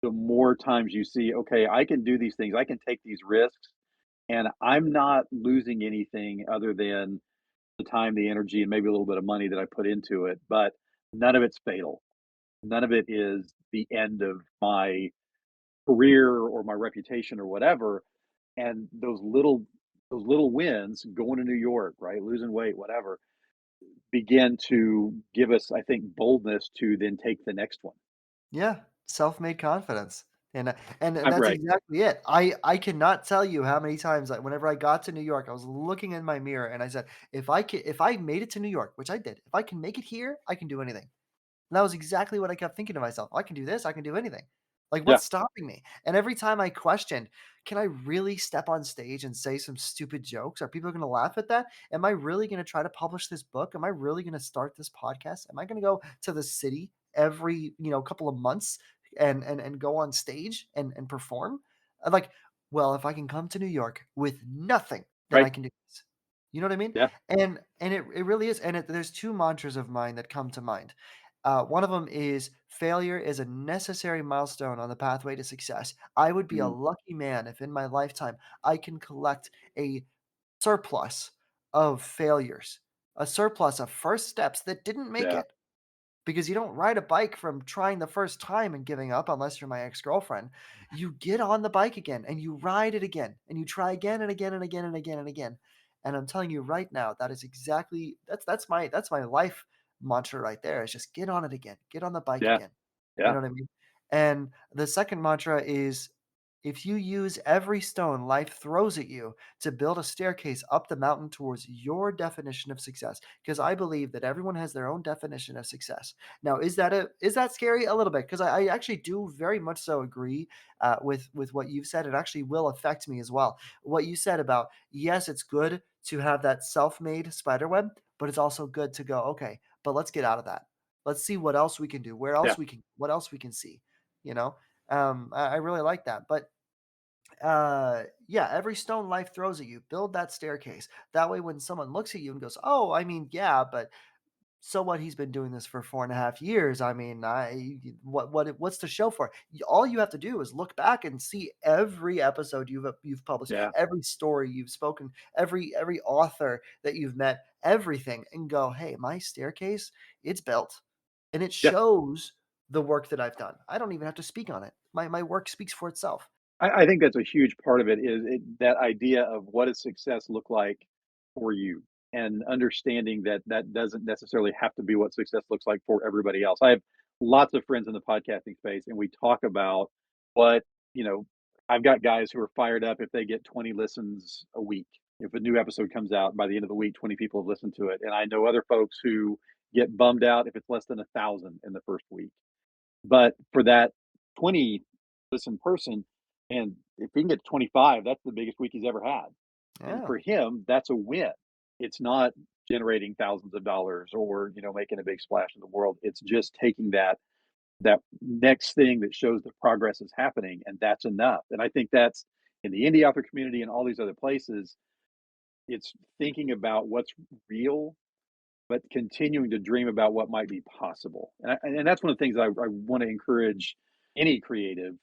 the more times you see, okay, I can do these things, I can take these risks, and I'm not losing anything other than the time, the energy, and maybe a little bit of money that I put into it, but none of it's fatal. None of it is the end of my career or my reputation or whatever. And those little wins, going to New York, right, losing weight, whatever, begin to give us, I think, boldness to then take the next one. yeah. Self-made confidence. And that's Right. exactly it. I cannot tell you how many times, like, whenever I got to New York, I was looking in my mirror and I said, if I made it to New York, which I did, if I can make it here, I can do anything. And that was exactly what I kept thinking to myself. I can do this, I can do anything. Like, Yeah. what's stopping me? And every time I questioned, can I really step on stage and say some stupid jokes? Are people going to laugh at that? Am I really going to try to publish this book? Am I really going to start this podcast? Am I going to go to the city every, couple of months and go on stage and perform? Like, well, if I can come to New York with nothing, then I Right. can do this. You know what I mean? Yeah. And it really is. And there's two mantras of mine that come to mind. One of them is failure is a necessary milestone on the pathway to success. I would be a Mm, lucky man if in my lifetime I can collect a surplus of failures, a surplus of first steps that didn't make yeah. it. Because you don't ride a bike from trying the first time and giving up unless you're my ex-girlfriend. You get on the bike again and you ride it again and you try again and again and again and again and again. And I'm telling you right now, that is exactly that's my life mantra right there. Is just get on it again. Get on the bike Yeah. again. You Yeah. know what I mean? And the second mantra is, if you use every stone life throws at you to build a staircase up the mountain towards your definition of success, because I believe that everyone has their own definition of success. Now, is that scary? A little bit, because I actually do very much so agree with what you've said. It actually will affect me as well. What you said about, yes, it's good to have that self-made spider web, but it's also good to go, okay, but let's get out of that. Let's see what else we can do, Yeah. what else we can see, you know? I really like that. But yeah, every stone life throws at you, build that staircase. That way, when someone looks at you and goes, "Oh, I mean, yeah, but so what? He's been doing this for 4.5 years. I mean, what's the show for?" All you have to do is look back and see every episode you've published, Yeah. every story you've spoken, every author that you've met, everything, and go, "Hey, my staircase, it's built, and it Yeah. shows the work that I've done. I don't even have to speak on it. My work speaks for itself." I think that's a huge part of it is that idea of what does success look like for you, and understanding that that doesn't necessarily have to be what success looks like for everybody else. I have lots of friends in the podcasting space, and we talk about what, you know, I've got guys who are fired up if they get 20 listens a week. If a new episode comes out, by the end of the week, 20 people have listened to it. And I know other folks who get bummed out if it's less than 1,000 in the first week. But for that 20 listen person, and if he can get to 25, that's the biggest week he's ever had. And Yeah, for him, that's a win. It's not generating thousands of dollars or, making a big splash in the world. It's just taking that next thing that shows that progress is happening, and that's enough. And I think that's in the indie author community and all these other places, it's thinking about what's real but continuing to dream about what might be possible. And that's one of the things I want to encourage any creative.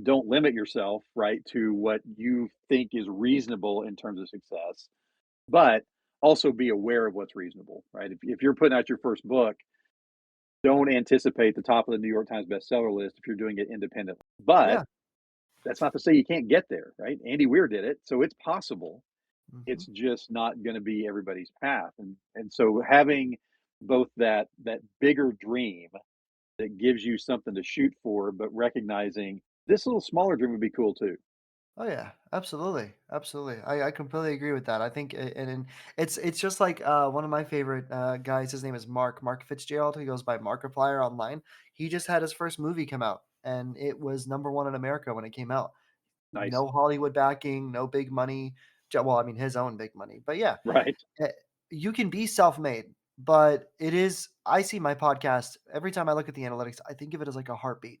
Don't limit yourself, right, to what you think is reasonable in terms of success, but also be aware of what's reasonable, right? If you're putting out your first book, don't anticipate the top of the New York Times bestseller list if you're doing it independently. But yeah. that's not to say you can't get there, right? Andy Weir did it, so it's possible. Mhm. It's just not gonna be everybody's path, and so having both that bigger dream that gives you something to shoot for, but recognizing this little smaller dream would be cool too. Oh yeah, absolutely, absolutely. I completely agree with that. I think, and it's just like one of my favorite guys. His name is Mark Fitzgerald. He goes by Markiplier online. He just had his first movie come out, and it was number one in America when it came out. Nice. No Hollywood backing, no big money. Well, I mean his own big money, but yeah, Right. eh, you can be self-made, but it is. I see my podcast every time I look at the analytics. I think of it as like a heartbeat.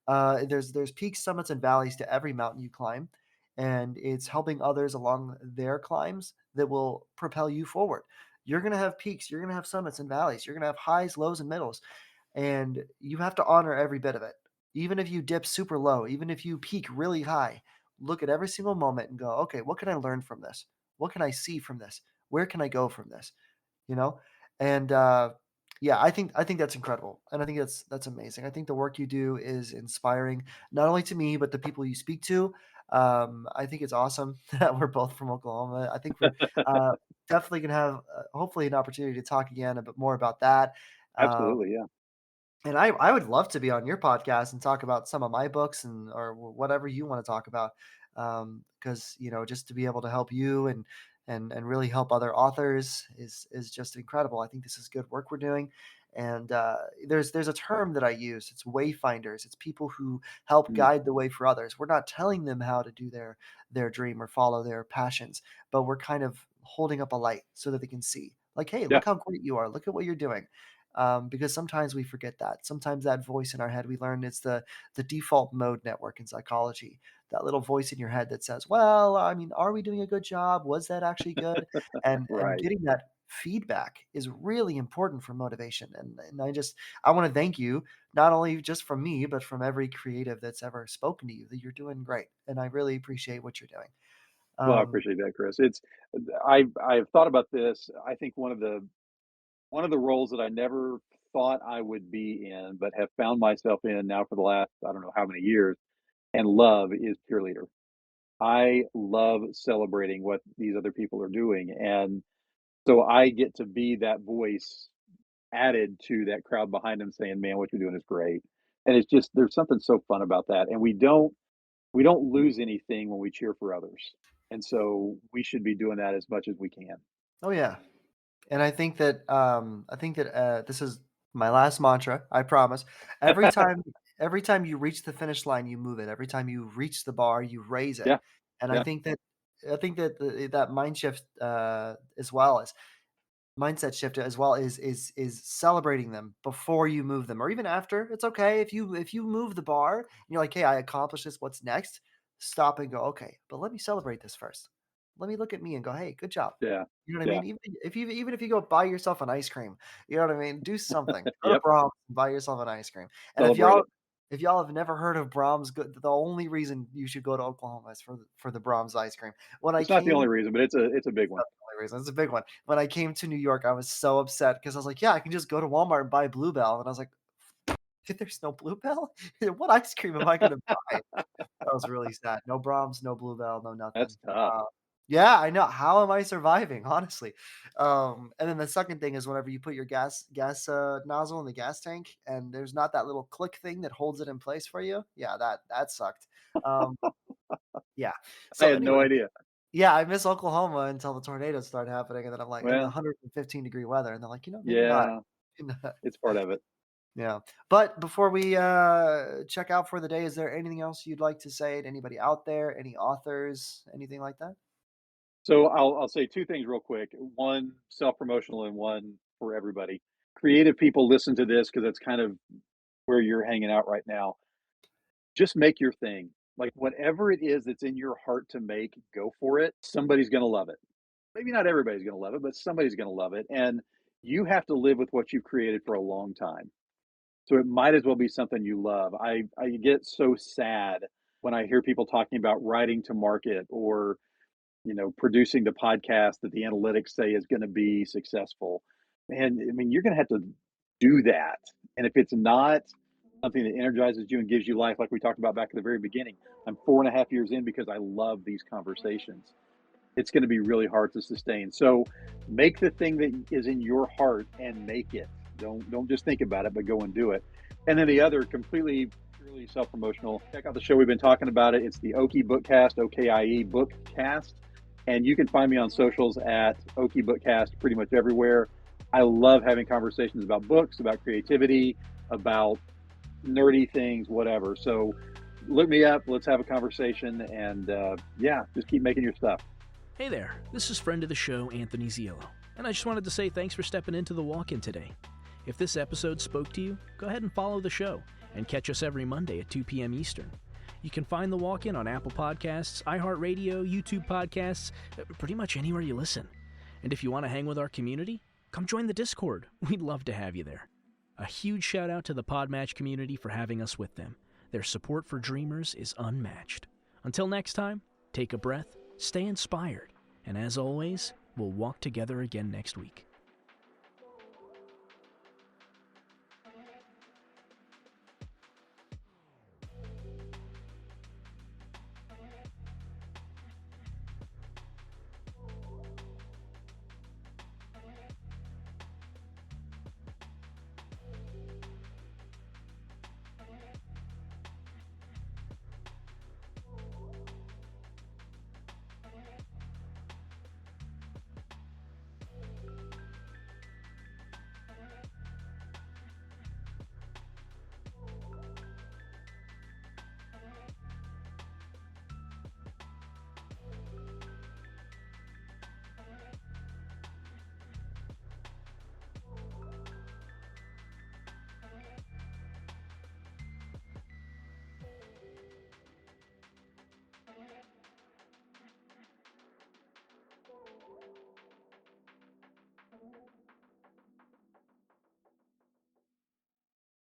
There's peaks, summits, and valleys to every mountain you climb, and it's helping others along their climbs that will propel you forward. You're gonna have peaks, you're gonna have summits and valleys, you're gonna have highs, lows, and middles, and you have to honor every bit of it. Even if you dip super low, even if you peak really high, look at every single moment and go, okay, what can I learn from this? What can I see from this? Where can I go from this? You know? And yeah, I think that's incredible. And I think that's amazing. I think the work you do is inspiring, not only to me, but the people you speak to. I think it's awesome that we're both from Oklahoma. I think we're uh, definitely gonna have hopefully an opportunity to talk again a bit more about that. Um, Absolutely, yeah. and I would love to be on your podcast and talk about some of my books and or whatever you want to talk about, because just to be able to help you and really help other authors is just incredible. I think this is good work we're doing, and there's a term that I use. It's wayfinders. It's people who help Mm, guide the way for others. We're not telling them how to do their dream or follow their passions, but we're kind of holding up a light so that they can see. Like, hey, yeah. look how great you are. Look at what you're doing, because sometimes we forget that. Sometimes that voice in our head, we learn it's the default mode network in psychology. That little voice in your head that says, "Well, I mean, are we doing a good job? Was that actually good?" And Right. getting that feedback is really important for motivation. And I want to thank you not only just from me, but from every creative that's ever spoken to you that you're doing great, and I really appreciate what you're doing. Well, I Um, appreciate that, Chris. I've thought about this. I think one of the roles that I never thought I would be in, but have found myself in now for the last, I don't know how many years, and love, is peer leader. I love celebrating what these other people are doing, and so I get to be that voice added to that crowd behind them saying, "Man, what you're doing is great." And it's just there's something so fun about that, and we don't lose anything when we cheer for others, and so we should be doing that as much as we can. Oh yeah. And I think that this is my last mantra. I promise. Every time, every time you reach the finish line, you move it. Every time you reach the bar, you raise it. Yeah, And yeah, I think that that mind shift as well as mindset shift as well is celebrating them before you move them or even after. It's okay if you move the bar and you're like, hey, I accomplished this. What's next? Stop and go. Okay, but let me celebrate this first. Let me look at me and go, hey, good job. yeah, You know what I yeah. mean? Even if you go buy yourself an ice cream, you know what I mean? Do something. Go to Yep, Brahms and buy yourself an ice cream. And celebrate it. if y'all have never heard of Brahms, the only reason you should go to Oklahoma is for the Brahms ice cream. When I It's not the came only reason, but it's a big one. That's the only reason. It's a big one. When I came to New York, I was so upset because I was like, "Yeah, I can just go to Walmart and buy Bluebell," and I was like, "There's no Bluebell? What ice cream am I gonna buy?" That was really sad. No Brahms, no Bluebell, no That's nothing. tough. Yeah, I know. How am I surviving, honestly? And then the second thing is whenever you put your gas nozzle in the gas tank and there's not that little click thing that holds it in place for you. Yeah, that sucked. Um, yeah. I So had no anyway, idea. yeah, I miss Oklahoma until the tornadoes start happening, and then I'm like in the Well, 115-degree weather, and they're like, maybe not. yeah, it's part of it. Yeah. But before we check out for the day, is there anything else you'd like to say to anybody out there? Any authors, anything like that? So I'll say 2 things real quick. One self-promotional and one for everybody. Creative people, listen to this because it's kind of where you're hanging out right now. Just make your thing. Like, whatever it is that's in your heart to make, go for it. Somebody's gonna love it. Maybe not everybody's gonna love it, but somebody's gonna love it, and you have to live with what you've created for a long time. So it might as well be something you love. I get so sad when I hear people talking about writing to market or, producing the podcast that the analytics say is gonna be successful. Man, I mean, you're gonna have to do that, and if it's not something that energizes you and gives you life, like we talked about back at the very beginning, I'm 4.5 years in because I love these conversations. It's gonna be really hard to sustain. So, make the thing that is in your heart and make it. Don't just think about it, but go and do it. And then the other completely purely self-promotional, check out the show we've been talking about it. It's the Okie Bookcast, OKIE Bookcast. And you can find me on socials at Okie Bookcast pretty much everywhere. I love having conversations about books, about creativity, about nerdy things, whatever. So look me up. Let's have a conversation. And yeah, just keep making your stuff. Hey there, this is friend of the show, Anthony Ziello, and I just wanted to say thanks for stepping into the walk-in today. If this episode spoke to you, go ahead and follow the show, and catch us every Monday at 2 p.m. Eastern. You can find the walk-in on Apple Podcasts, iHeartRadio, YouTube Podcasts, pretty much anywhere you listen. And if you want to hang with our community, come join the Discord. We'd love to have you there. A huge shout out to the Podmatch community for having us with them. Their support for dreamers is unmatched. Until next time, take a breath, stay inspired, and as always, we'll walk together again next week.